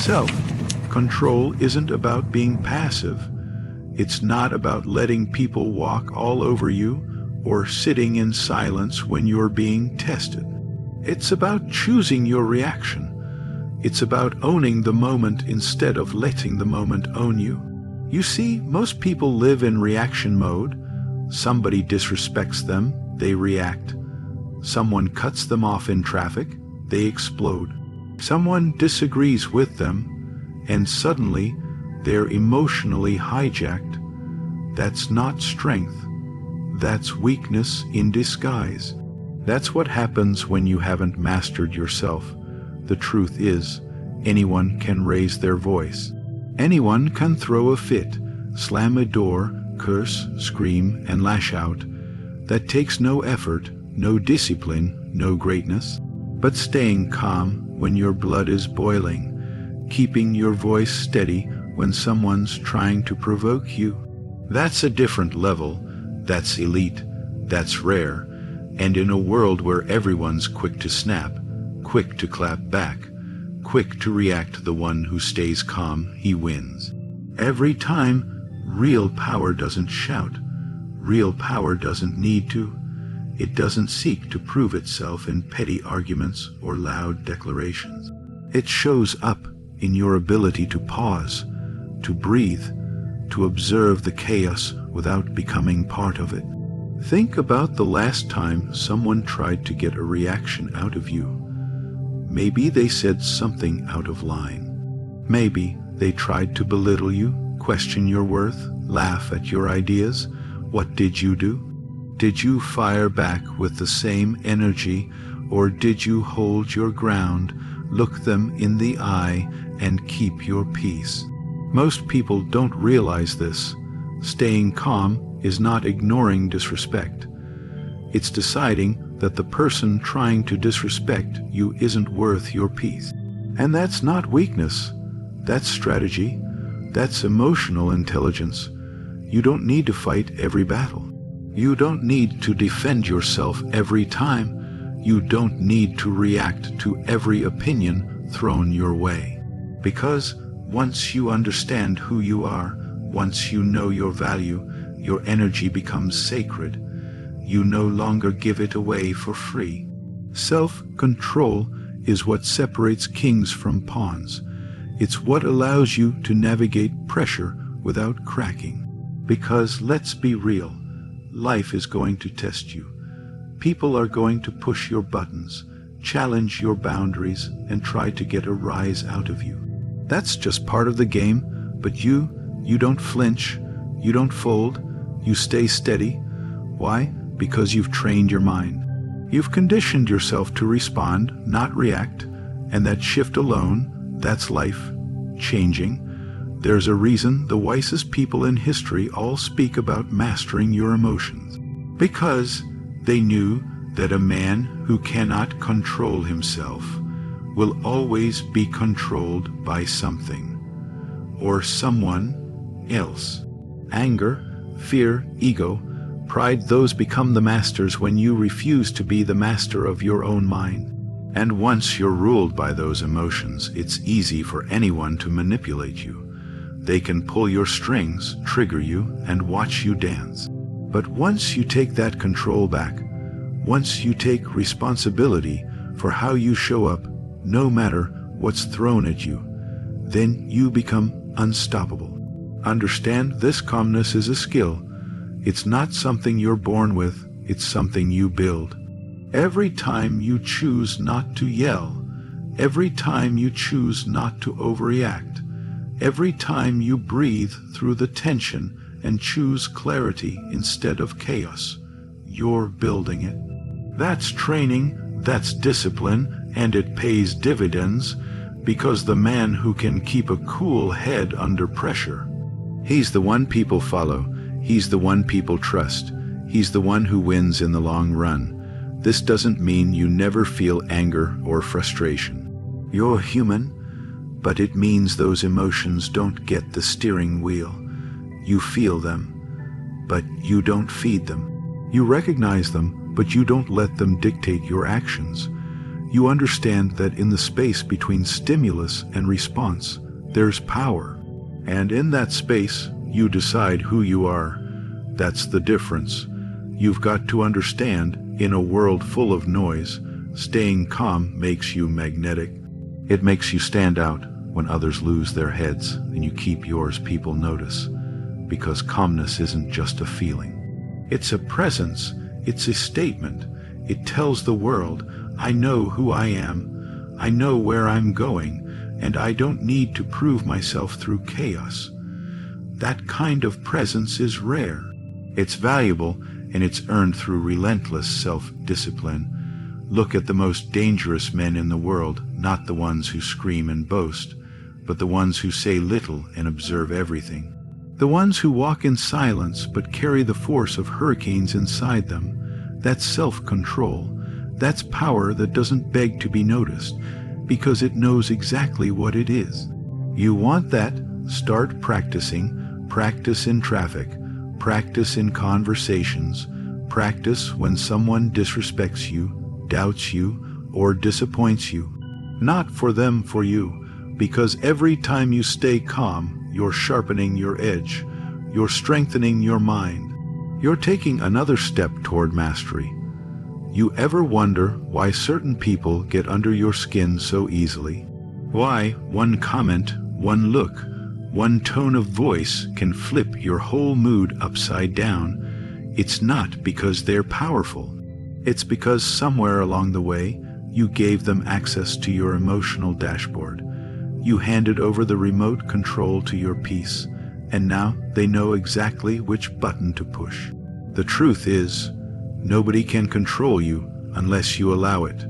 Self-control isn't about being passive. It's not about letting people walk all over you or sitting in silence when you're being tested. It's about choosing your reaction. It's about owning the moment instead of letting the moment own you. You see, most people live in reaction mode. Somebody disrespects them, they react. Someone cuts them off in traffic, they explode. Someone disagrees with them, and suddenly they're emotionally hijacked. That's not strength. That's weakness in disguise. That's what happens when you haven't mastered yourself. The truth is, anyone can raise their voice. Anyone can throw a fit, slam a door, curse, scream, and lash out. That takes no effort, no discipline, no greatness. But staying calm when your blood is boiling, keeping your voice steady when someone's trying to provoke you, that's a different level. That's elite. That's rare. And in a world where everyone's quick to snap, quick to clap back, quick to react to the one who stays calm, he wins. Every time, real power doesn't shout. Real power doesn't need to. It doesn't seek to prove itself in petty arguments or loud declarations. It shows up in your ability to pause, to breathe, to observe the chaos without becoming part of it. Think about the last time someone tried to get a reaction out of you. Maybe they said something out of line. Maybe they tried to belittle you, question your worth, laugh at your ideas. What did you do? Did you fire back with the same energy, or did you hold your ground, look them in the eye, and keep your peace? Most people don't realize this. Staying calm is not ignoring disrespect. It's deciding that the person trying to disrespect you isn't worth your peace. And that's not weakness. That's strategy. That's emotional intelligence. You don't need to fight every battle. You don't need to defend yourself every time. You don't need to react to every opinion thrown your way. Because once you understand who you are, once you know your value, your energy becomes sacred. You no longer give it away for free. Self-control is what separates kings from pawns. It's what allows you to navigate pressure without cracking. Because let's be real, life is going to test you. People are going to push your buttons, challenge your boundaries, and try to get a rise out of you. That's just part of the game, but you don't flinch, you don't fold, you stay steady. Why? Because you've trained your mind. You've conditioned yourself to respond, not react, and that shift alone, that's life changing. There's a reason the wisest people in history all speak about mastering your emotions. Because they knew that a man who cannot control himself will always be controlled by something or someone else. Anger, fear, ego, pride, those become the masters when you refuse to be the master of your own mind. And once you're ruled by those emotions, it's easy for anyone to manipulate you. They can pull your strings, trigger you, and watch you dance. But once you take that control back, once you take responsibility for how you show up, no matter what's thrown at you, then you become unstoppable. Understand, this calmness is a skill. It's not something you're born with, it's something you build. Every time you choose not to yell, every time you choose not to overreact, every time you breathe through the tension and choose clarity instead of chaos, you're building it. That's training, that's discipline, and it pays dividends, because the man who can keep a cool head under pressure, he's the one people follow, he's the one people trust, he's the one who wins in the long run. This doesn't mean you never feel anger or frustration. You're human, but it means those emotions don't get the steering wheel. You feel them, but you don't feed them. You recognize them, but you don't let them dictate your actions. You understand that in the space between stimulus and response, there's power. And in that space, you decide who you are. That's the difference. You've got to understand, in a world full of noise, staying calm makes you magnetic. It makes you stand out when others lose their heads, and you keep yours. People notice. Because calmness isn't just a feeling. It's a presence. It's a statement. It tells the world, I know who I am, I know where I'm going, and I don't need to prove myself through chaos. That kind of presence is rare. It's valuable, and it's earned through relentless self-discipline. Look at the most dangerous men in the world, not the ones who scream and boast, but the ones who say little and observe everything. The ones who walk in silence but carry the force of hurricanes inside them. That's self-control. That's power that doesn't beg to be noticed, because it knows exactly what it is. You want that? Start practicing. Practice in traffic. Practice in conversations. Practice when someone disrespects you, doubts you, or disappoints you. Not for them, for you, because every time you stay calm, you're sharpening your edge. You're strengthening your mind. You're taking another step toward mastery. You ever wonder why certain people get under your skin so easily? Why one comment, one look, one tone of voice can flip your whole mood upside down? It's not because they're powerful. It's because somewhere along the way, you gave them access to your emotional dashboard. You handed over the remote control to your peace, and now they know exactly which button to push. The truth is, nobody can control you unless you allow it.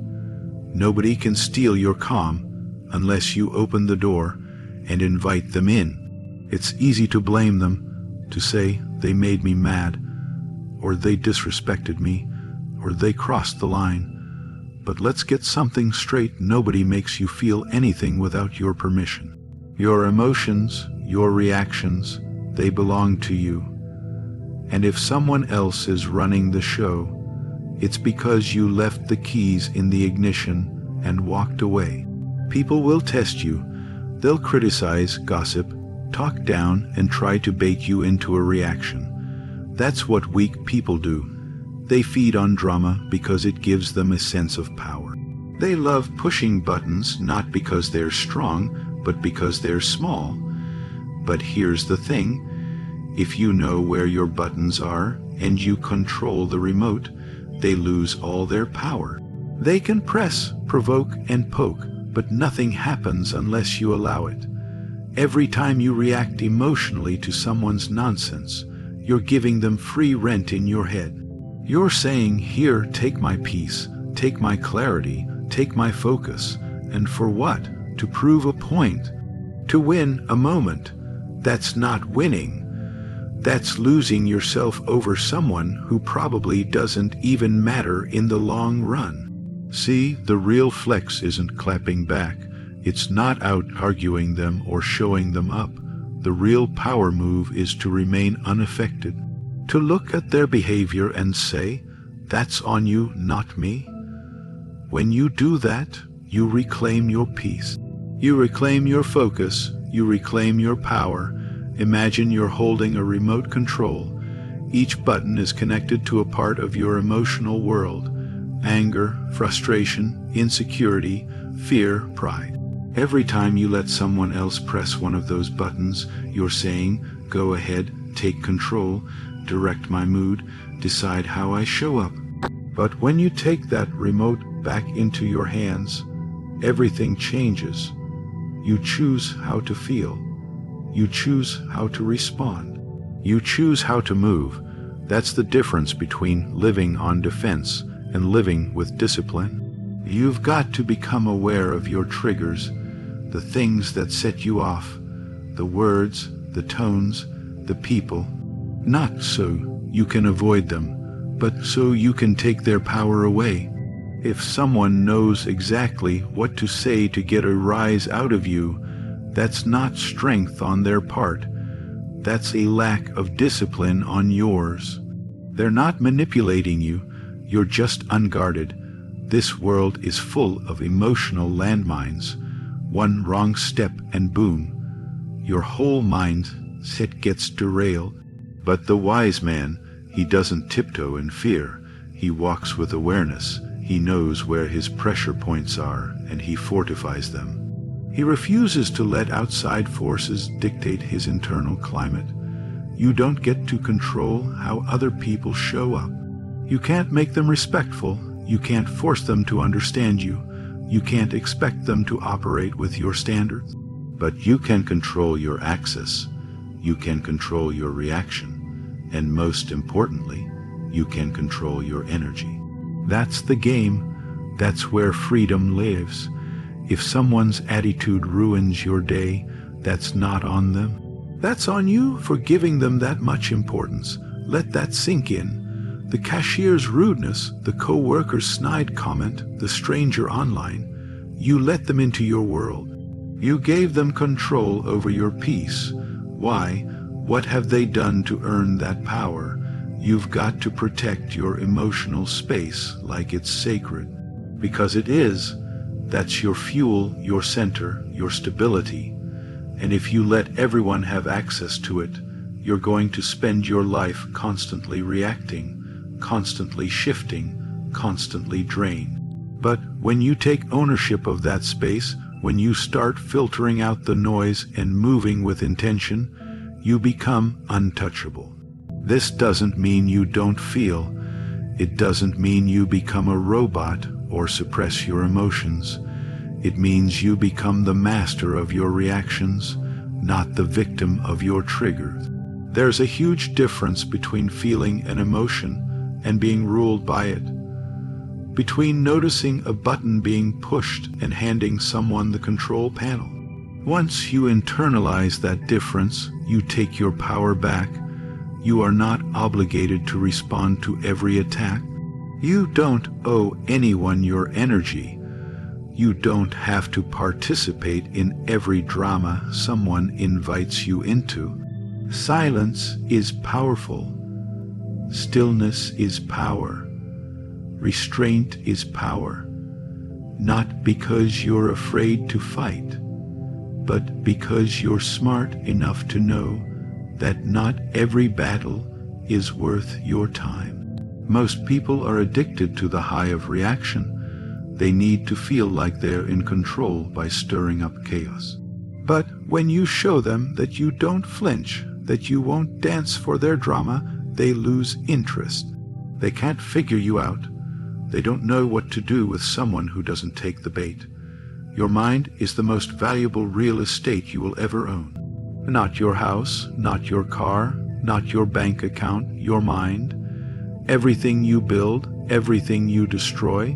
Nobody can steal your calm unless you open the door and invite them in. It's easy to blame them, to say they made me mad, or they disrespected me, or they crossed the line. But let's get something straight. Nobody makes you feel anything without your permission. Your emotions, your reactions, they belong to you. And if someone else is running the show, it's because you left the keys in the ignition and walked away. People will test you. They'll criticize, gossip, talk down, and try to bait you into a reaction. That's what weak people do. They feed on drama because it gives them a sense of power. They love pushing buttons not because they're strong, but because they're small. But here's the thing. If you know where your buttons are and you control the remote, they lose all their power. They can press, provoke, and poke, but nothing happens unless you allow it. Every time you react emotionally to someone's nonsense, you're giving them free rent in your head. You're saying, here, take my peace, take my clarity, take my focus. And for what? To prove a point. To win a moment. That's not winning. That's losing yourself over someone who probably doesn't even matter in the long run. See, the real flex isn't clapping back. It's not out arguing them or showing them up. The real power move is to remain unaffected. To look at their behavior and say, that's on you, not me. When you do that, you reclaim your peace. You reclaim your focus. You reclaim your power. Imagine you're holding a remote control. Each button is connected to a part of your emotional world. Anger, frustration, insecurity, fear, pride. Every time you let someone else press one of those buttons, you're saying, go ahead, take control, direct my mood, decide how I show up. But when you take that remote back into your hands, everything changes. You choose how to feel. You choose how to respond. You choose how to move. That's the difference between living on defense and living with discipline. You've got to become aware of your triggers, the things that set you off, the words, the tones, the people. Not so you can avoid them, but so you can take their power away. If someone knows exactly what to say to get a rise out of you, that's not strength on their part. That's a lack of discipline on yours. They're not manipulating you. You're just unguarded. This world is full of emotional landmines. One wrong step and boom, your whole mindset gets derailed. But the wise man, he doesn't tiptoe in fear. He walks with awareness. He knows where his pressure points are, and he fortifies them. He refuses to let outside forces dictate his internal climate. You don't get to control how other people show up. You can't make them respectful. You can't force them to understand you. You can't expect them to operate with your standards. But you can control your access. You can control your reaction. And most importantly, you can control your energy. That's the game. That's where freedom lives. If someone's attitude ruins your day, that's not on them. That's on you for giving them that much importance. Let that sink in. The cashier's rudeness, the co-worker's snide comment, the stranger online, you let them into your world. You gave them control over your peace. Why? What have they done to earn that power? You've got to protect your emotional space like it's sacred. Because it is. That's your fuel, your center, your stability. And if you let everyone have access to it, you're going to spend your life constantly reacting, constantly shifting, constantly drained. But when you take ownership of that space, when you start filtering out the noise and moving with intention, you become untouchable. This doesn't mean you don't feel. It doesn't mean you become a robot or suppress your emotions. It means you become the master of your reactions, not the victim of your triggers. There's a huge difference between feeling an emotion and being ruled by it, between noticing a button being pushed and handing someone the control panel. Once you internalize that difference, you take your power back. You are not obligated to respond to every attack. You don't owe anyone your energy. You don't have to participate in every drama someone invites you into. Silence is powerful. Stillness is power. Restraint is power. Not because you're afraid to fight, but because you're smart enough to know that not every battle is worth your time. Most people are addicted to the high of reaction. They need to feel like they're in control by stirring up chaos. But when you show them that you don't flinch, that you won't dance for their drama, they lose interest. They can't figure you out. They don't know what to do with someone who doesn't take the bait. Your mind is the most valuable real estate you will ever own. Not your house, not your car, not your bank account, your mind. Everything you build, everything you destroy,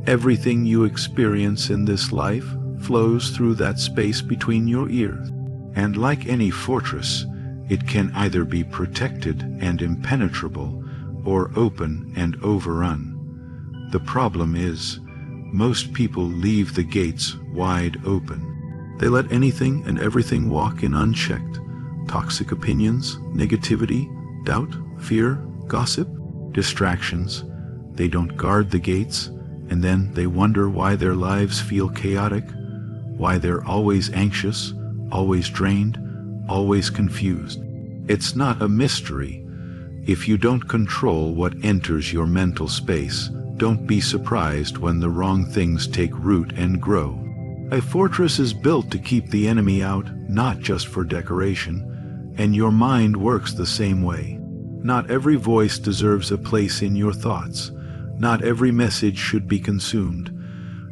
everything you experience in this life flows through that space between your ears. And like any fortress, it can either be protected and impenetrable or open and overrun. The problem is, most people leave the gates wide open. They let anything and everything walk in unchecked. Toxic opinions, negativity, doubt, fear, gossip, distractions. They don't guard the gates, and then they wonder why their lives feel chaotic, why they're always anxious, always drained, always confused. It's not a mystery. If you don't control what enters your mental space, don't be surprised when the wrong things take root and grow. A fortress is built to keep the enemy out, not just for decoration, and your mind works the same way. Not every voice deserves a place in your thoughts. Not every message should be consumed.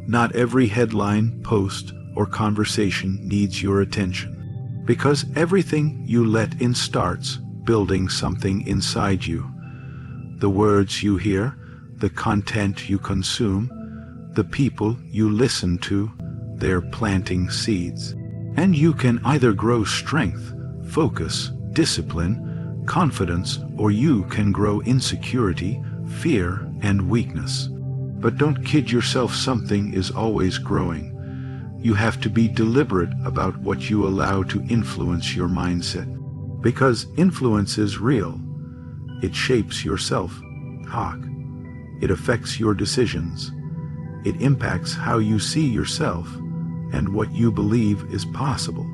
Not every headline, post, or conversation needs your attention. Because everything you let in starts building something inside you. The words you hear, the content you consume, the people you listen to, they're planting seeds. And you can either grow strength, focus, discipline, confidence, or you can grow insecurity, fear, and weakness. But don't kid yourself, something is always growing. You have to be deliberate about what you allow to influence your mindset. Because influence is real. It shapes your self-talk. It affects your decisions. It impacts how you see yourself and what you believe is possible.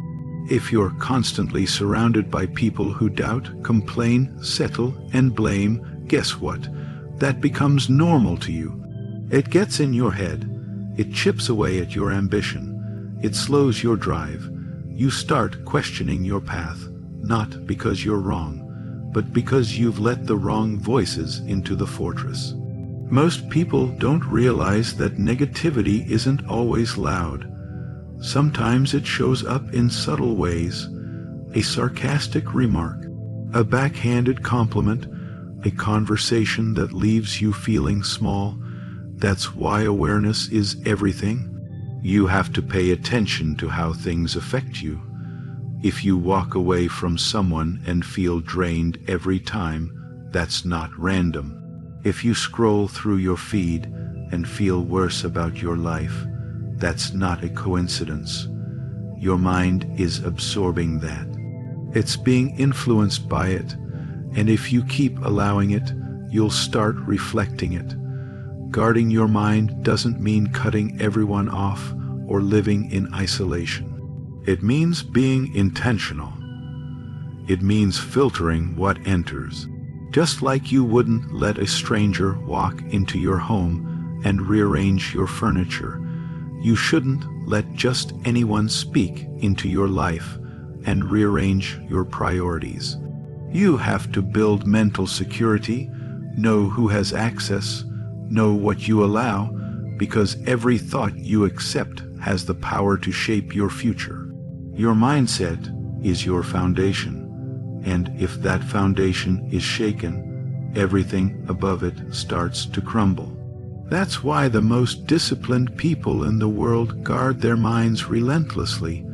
If you're constantly surrounded by people who doubt, complain, settle, and blame, guess what? That becomes normal to you. It gets in your head. It chips away at your ambition. It slows your drive. You start questioning your path, not because you're wrong, but because you've let the wrong voices into the fortress. Most people don't realize that negativity isn't always loud. Sometimes it shows up in subtle ways: a sarcastic remark, a backhanded compliment, a conversation that leaves you feeling small. That's why awareness is everything. You have to pay attention to how things affect you. If you walk away from someone and feel drained every time, that's not random. If you scroll through your feed and feel worse about your life, that's not a coincidence. Your mind is absorbing that. It's being influenced by it, and if you keep allowing it, you'll start reflecting it. Guarding your mind doesn't mean cutting everyone off or living in isolation. It means being intentional. It means filtering what enters. Just like you wouldn't let a stranger walk into your home and rearrange your furniture, you shouldn't let just anyone speak into your life and rearrange your priorities. You have to build mental security, know who has access, know what you allow, because every thought you accept has the power to shape your future. Your mindset is your foundation, and if that foundation is shaken, everything above it starts to crumble. That's why the most disciplined people in the world guard their minds relentlessly.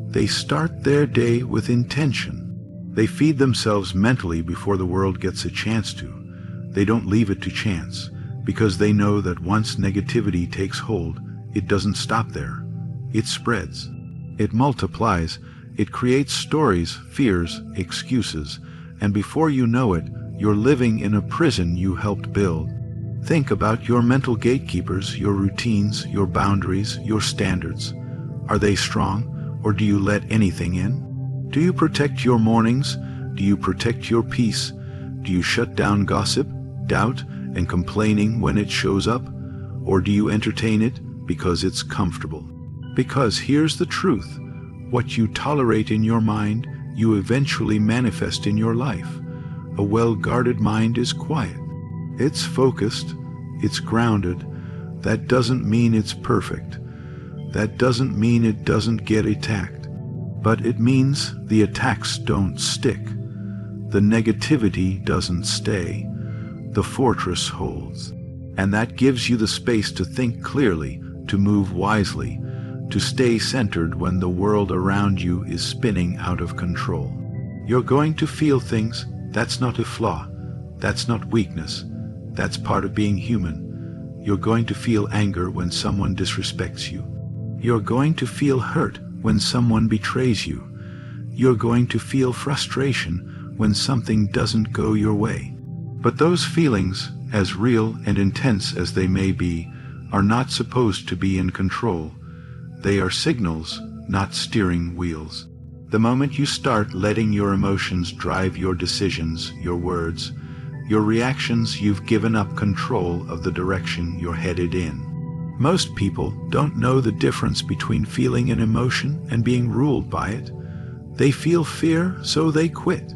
They start their day with intention. They feed themselves mentally before the world gets a chance to. They don't leave it to chance, because they know that once negativity takes hold, it doesn't stop there. It spreads. It multiplies. It creates stories, fears, excuses, and before you know it, you're living in a prison you helped build. Think about your mental gatekeepers, your routines, your boundaries, your standards. Are they strong, or do you let anything in? Do you protect your mornings? Do you protect your peace? Do you shut down gossip, doubt, and complaining when it shows up? Or do you entertain it because it's comfortable? Because here's the truth: what you tolerate in your mind, you eventually manifest in your life. A well-guarded mind is quiet. It's focused. It's grounded. That doesn't mean it's perfect. That doesn't mean it doesn't get attacked. But it means the attacks don't stick. The negativity doesn't stay. The fortress holds. And that gives you the space to think clearly, to move wisely, to stay centered when the world around you is spinning out of control. You're going to feel things. That's not a flaw. That's not weakness. That's part of being human. You're going to feel anger when someone disrespects you. You're going to feel hurt when someone betrays you. You're going to feel frustration when something doesn't go your way. But those feelings, as real and intense as they may be, are not supposed to be in control. They are signals, not steering wheels. The moment you start letting your emotions drive your decisions, your words, your reactions, you've given up control of the direction you're headed in. Most people don't know the difference between feeling an emotion and being ruled by it. They feel fear, so they quit.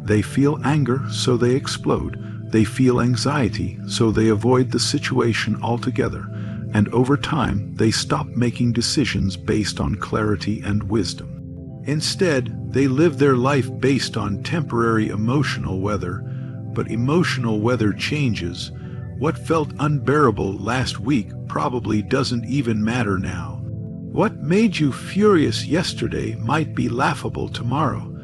They feel anger, so they explode. They feel anxiety, so they avoid the situation altogether. And over time, they stop making decisions based on clarity and wisdom. Instead, they live their life based on temporary emotional weather, but emotional weather changes. What felt unbearable last week probably doesn't even matter now. What made you furious yesterday might be laughable tomorrow.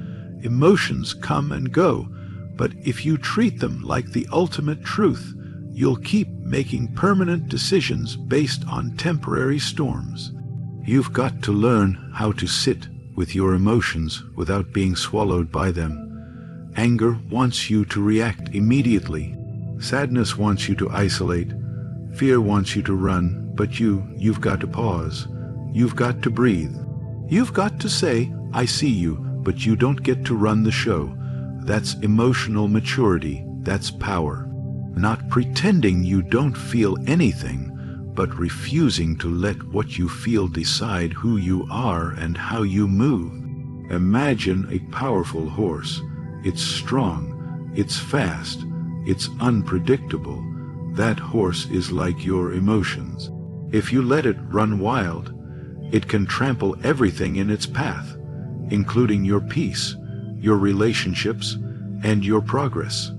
Emotions come and go, but if you treat them like the ultimate truth, you'll keep making permanent decisions based on temporary storms. You've got to learn how to sit with your emotions without being swallowed by them. Anger wants you to react immediately. Sadness wants you to isolate. Fear wants you to run. But you've got to pause. You've got to breathe. You've got to say, I see you, but you don't get to run the show. That's emotional maturity. That's power. Not pretending you don't feel anything, but refusing to let what you feel decide who you are and how you move. Imagine a powerful horse. It's strong, it's fast, it's unpredictable. That horse is like your emotions. If you let it run wild, it can trample everything in its path, including your peace, your relationships, and your progress.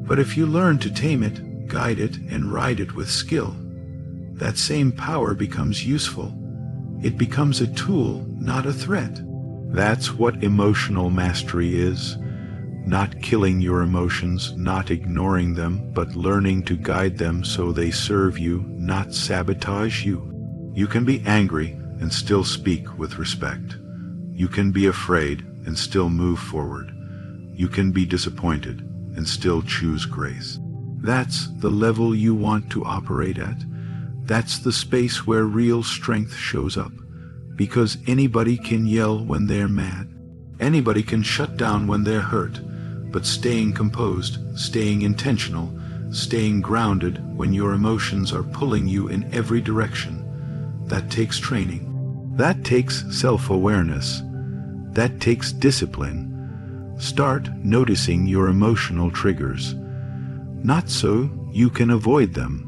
But if you learn to tame it, guide it, and ride it with skill, that same power becomes useful. It becomes a tool, not a threat. That's what emotional mastery is. Not killing your emotions, not ignoring them, but learning to guide them so they serve you, not sabotage you. You can be angry and still speak with respect. You can be afraid and still move forward. You can be disappointed and still choose grace. That's the level you want to operate at. That's the space where real strength shows up. Because anybody can yell when they're mad. Anybody can shut down when they're hurt. But staying composed, staying intentional, staying grounded when your emotions are pulling you in every direction, that takes training. That takes self-awareness. That takes discipline. Start noticing your emotional triggers. Not so you can avoid them,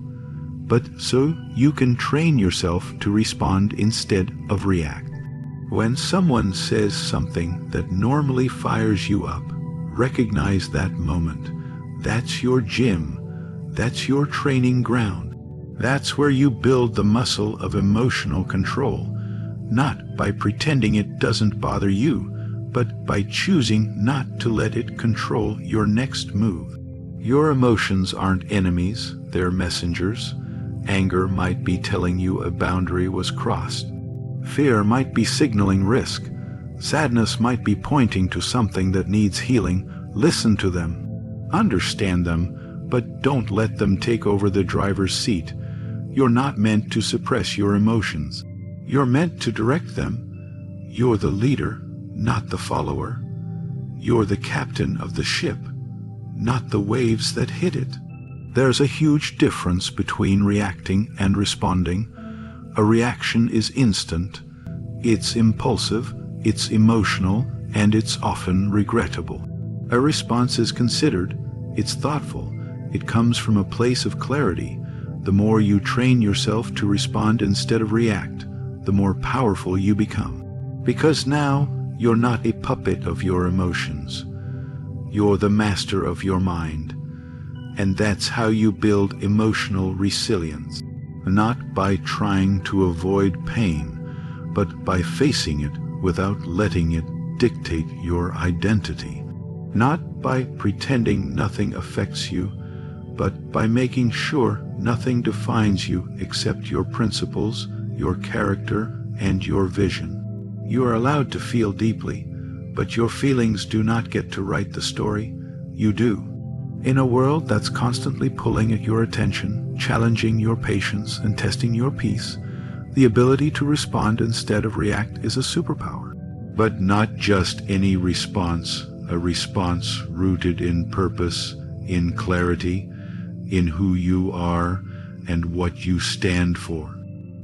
but so you can train yourself to respond instead of react. When someone says something that normally fires you up, recognize that moment. That's your gym. That's your training ground. That's where you build the muscle of emotional control, not by pretending it doesn't bother you, but by choosing not to let it control your next move. Your emotions aren't enemies, they're messengers. Anger might be telling you a boundary was crossed. Fear might be signaling risk. Sadness might be pointing to something that needs healing. Listen to them. Understand them, but don't let them take over the driver's seat. You're not meant to suppress your emotions. You're meant to direct them. You're the leader, not the follower. You're the captain of the ship, not the waves that hit it. There's a huge difference between reacting and responding. A reaction is instant, it's impulsive, it's emotional, and it's often regrettable. A response is considered, it's thoughtful, it comes from a place of clarity. The more you train yourself to respond instead of react, the more powerful you become. Because now, you're not a puppet of your emotions. You're the master of your mind. And that's how you build emotional resilience. Not by trying to avoid pain, but by facing it without letting it dictate your identity. Not by pretending nothing affects you, but by making sure nothing defines you except your principles, your character, and your vision. You are allowed to feel deeply, but your feelings do not get to write the story. You do. In a world that's constantly pulling at your attention, challenging your patience, and testing your peace, the ability to respond instead of react is a superpower. But not just any response, a response rooted in purpose, in clarity, in who you are and what you stand for.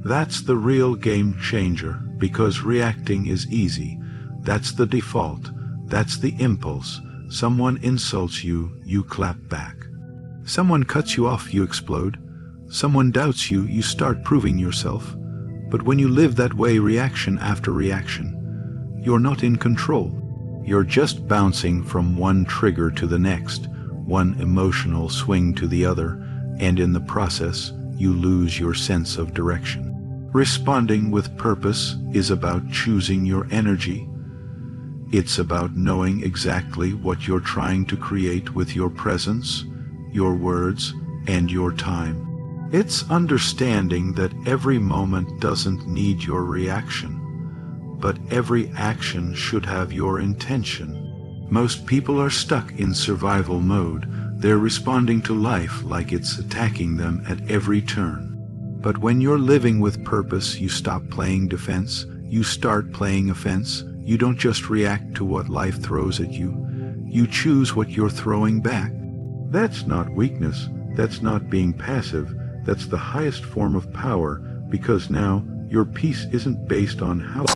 That's the real game changer, because reacting is easy. That's the default. That's the impulse. Someone insults you, you clap back. Someone cuts you off, you explode. Someone doubts you, you start proving yourself. But when you live that way, reaction after reaction, you're not in control. You're just bouncing from one trigger to the next, one emotional swing to the other, and in the process, you lose your sense of direction. Responding with purpose is about choosing your energy. It's about knowing exactly what you're trying to create with your presence, your words, and your time. It's understanding that every moment doesn't need your reaction, but every action should have your intention. Most people are stuck in survival mode. They're responding to life like it's attacking them at every turn. But when you're living with purpose, you stop playing defense, you start playing offense. You don't just react to what life throws at you, you choose what you're throwing back. That's not weakness, that's not being passive, that's the highest form of power, because now your peace isn't based on how